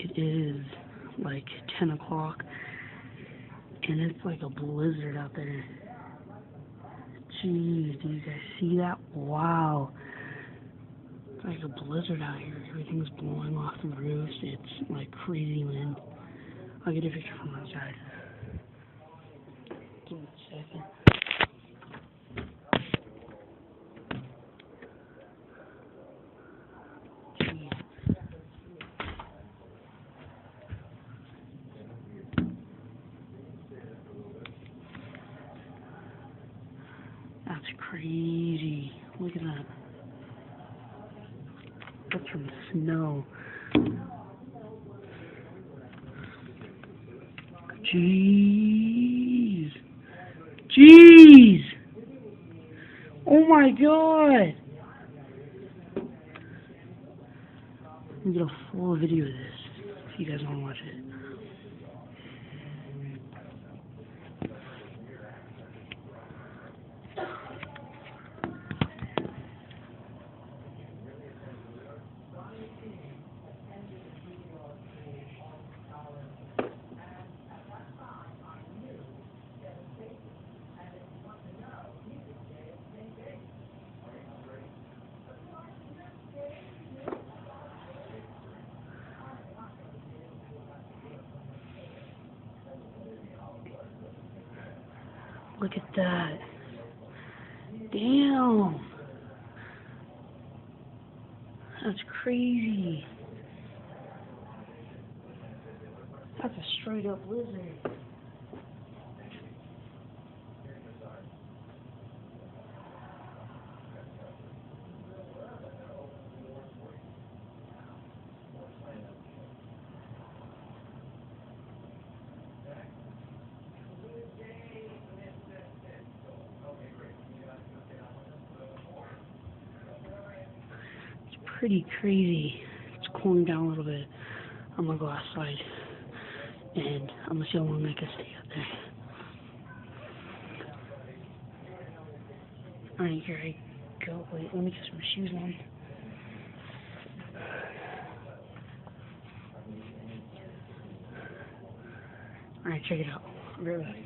It is like 10 o'clock, and it's like a blizzard out there. Jeez, do you guys see that? Wow. It's like a blizzard out here. Everything's blowing off the roofs. It's like crazy wind. I'll get a picture from outside. Give me a second. Jeez. That's crazy. Look at that. That's from snow. Jeez. Jeez! Oh my god! Let me get a full video of this if you guys want to watch it. Look at that. Damn. That's crazy. That's a straight up blizzard. Pretty crazy. It's cooling down a little bit. I'm gonna go outside and I'm gonna see how long I can stay out there. Alright, here I go. Wait, let me get some shoes on. Alright, check it out. I'll be right back.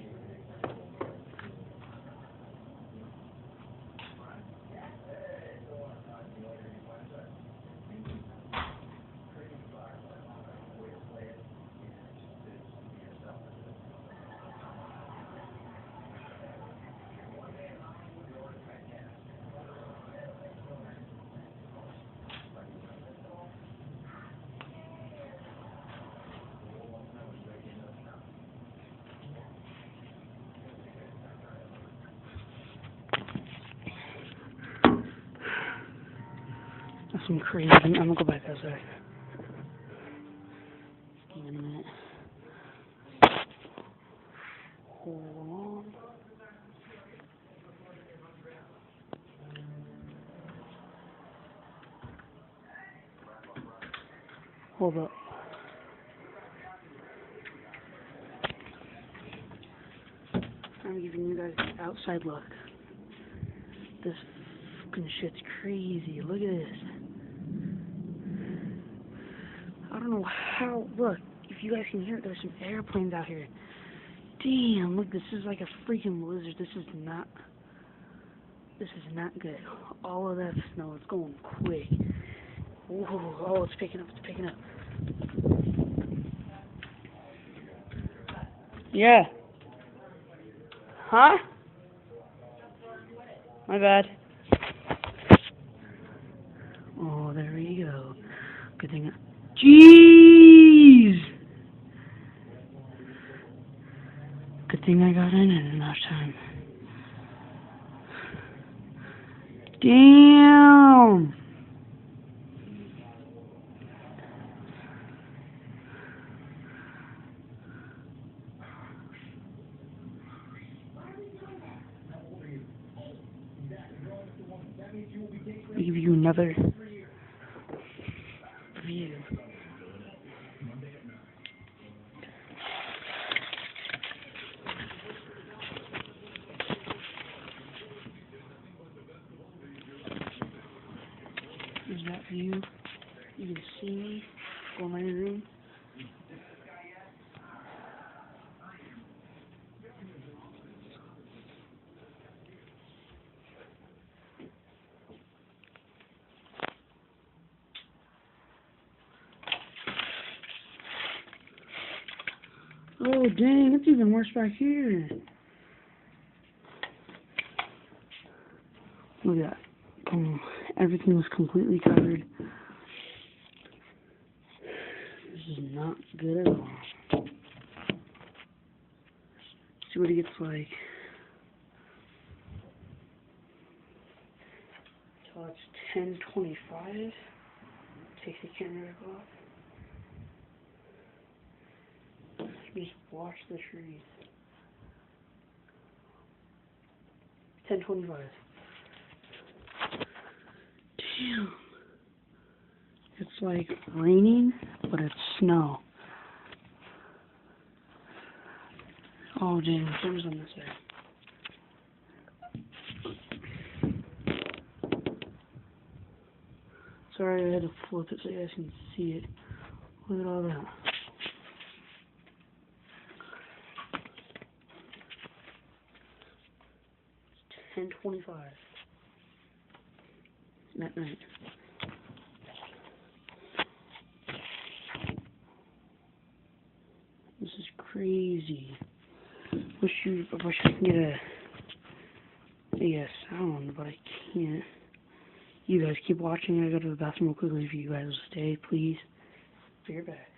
That's some crazy. I'm gonna go back outside. Give me a minute. Hold on. Hold up. I'm giving you guys the outside look. This fucking shit's crazy. Look at this. I don't know how. Look, if you guys can hear it, there's some airplanes out here. Damn, look, this is like a freaking blizzard. This is not good. All of that snow, it's going quick. Ooh, oh, it's picking up, it's picking up. Yeah. Huh? My bad. Oh, there we go. Good thing. Jeez! Good thing I got in it enough time. Damn! I'll give you another view. Here's that view. You can see me. Go in my room. Oh, dang, it's even worse back here. Look at that. Everything was completely covered. This is not good at all. See what it gets like. So it's 10:25. Take the camera back off. Just watch the trees. 10:25. Damn. It's like raining, but it's snow. Oh, damn. Something's on this side. Sorry, I had to flip it so you guys can see it. Look at all that. It's 10:25 at night. This is crazy. I wish I could get a sound, but I can't. You guys keep watching. I go to the bathroom real quickly. If you guys will stay, please. Be right back.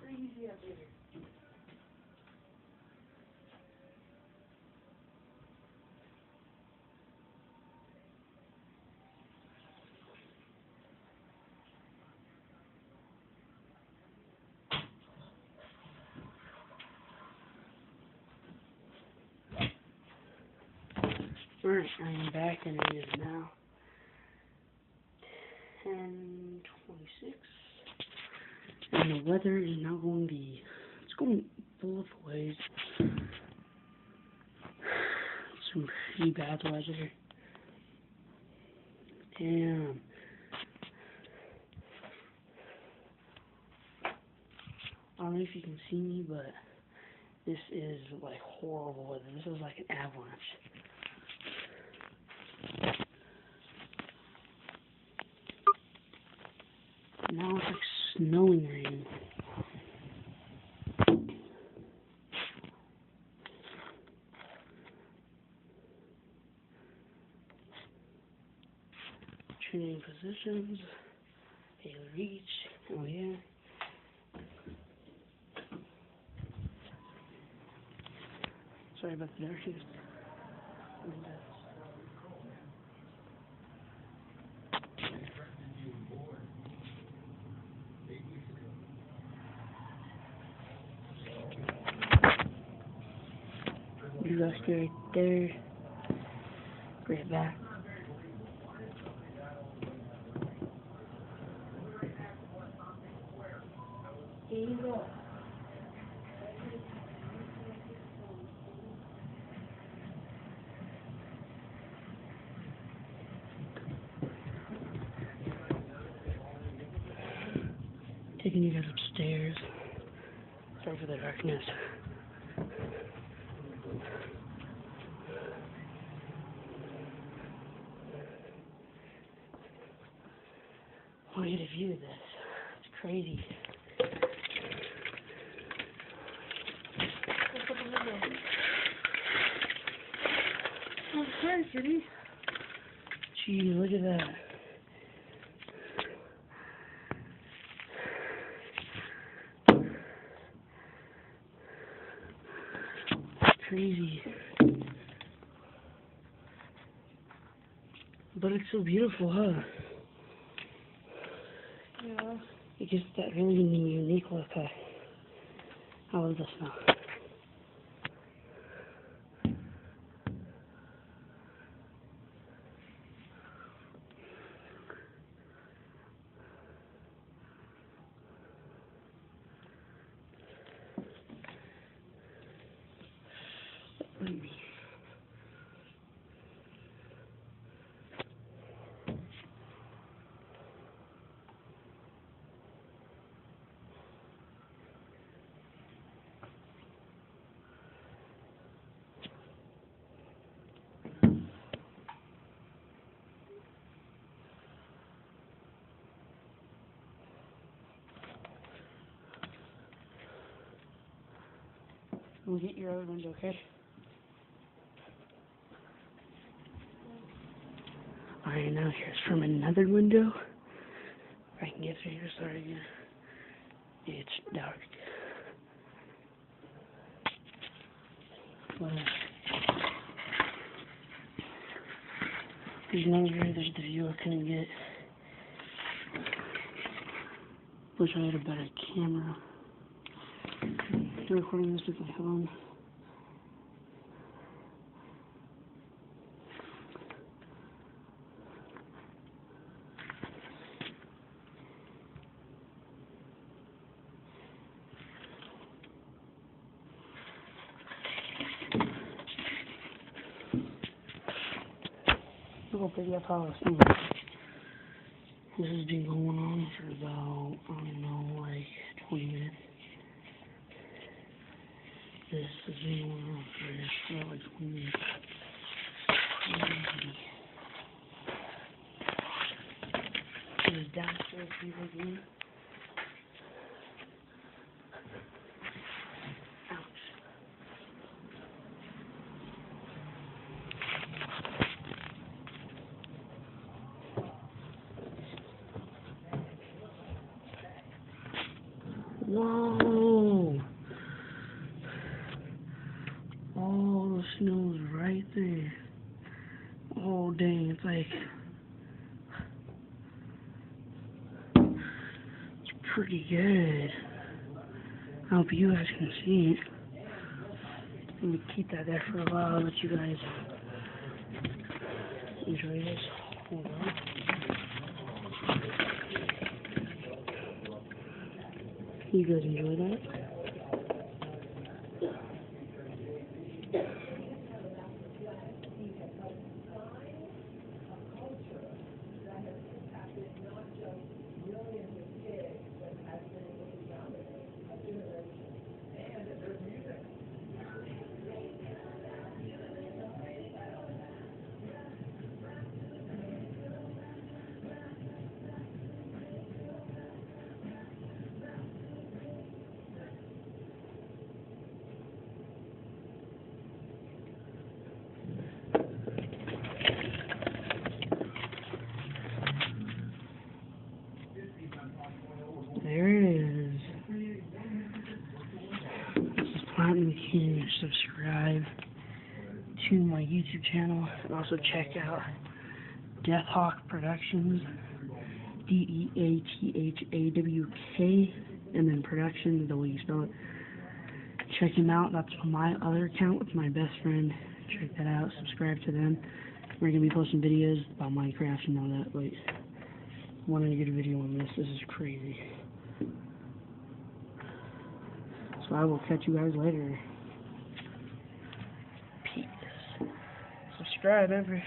Crazy out there. Alright, I am back and it is now 10:26. And the weather is now going to be, it's going both ways. Some pretty bad weather. Damn. I don't know if you can see me, but this is like horrible weather. This is like an avalanche. Now it's like snowing rain. Training positions. Hey, reach. Oh yeah. Sorry about the darkness. You guys stay right there. Right back. Here you go. Taking you guys upstairs. Sorry for the darkness. I want you to view this. It's crazy. Oh, hi, kitty. Gee, look at that. Crazy. But it's so beautiful, huh? Yeah. It gives that really unique look. I love the snow. We'll get your other window, okay? Alright, now here's from another window. If I can get through here, sorry again. It's dark. But, there's another view, there's the view I couldn't get. Wish I had a better camera. I'm recording this with my phone. Look how big that pile is. This has been going on for about, I don't know, like 20 minutes. This has been going on for about like 20 minutes. This is downstairs view again. Whoa! Oh, the snow's right there. Oh, dang, it's like... It's pretty good. I hope you guys can see it. Let me keep that there for a while, let you guys enjoy this. Hold on. You guys enjoy that? There it is. This is Platinum King. Subscribe to my YouTube channel and also check out Deathhawk Productions, DEATHAWK, and then Production, the way you spell it. Check him out. That's my other account with my best friend. Check that out. Subscribe to them. We're going to be posting videos about Minecraft and all that, but I wanted to get a video on this. This is crazy. So I will catch you guys later. Peace. Subscribe, everyone.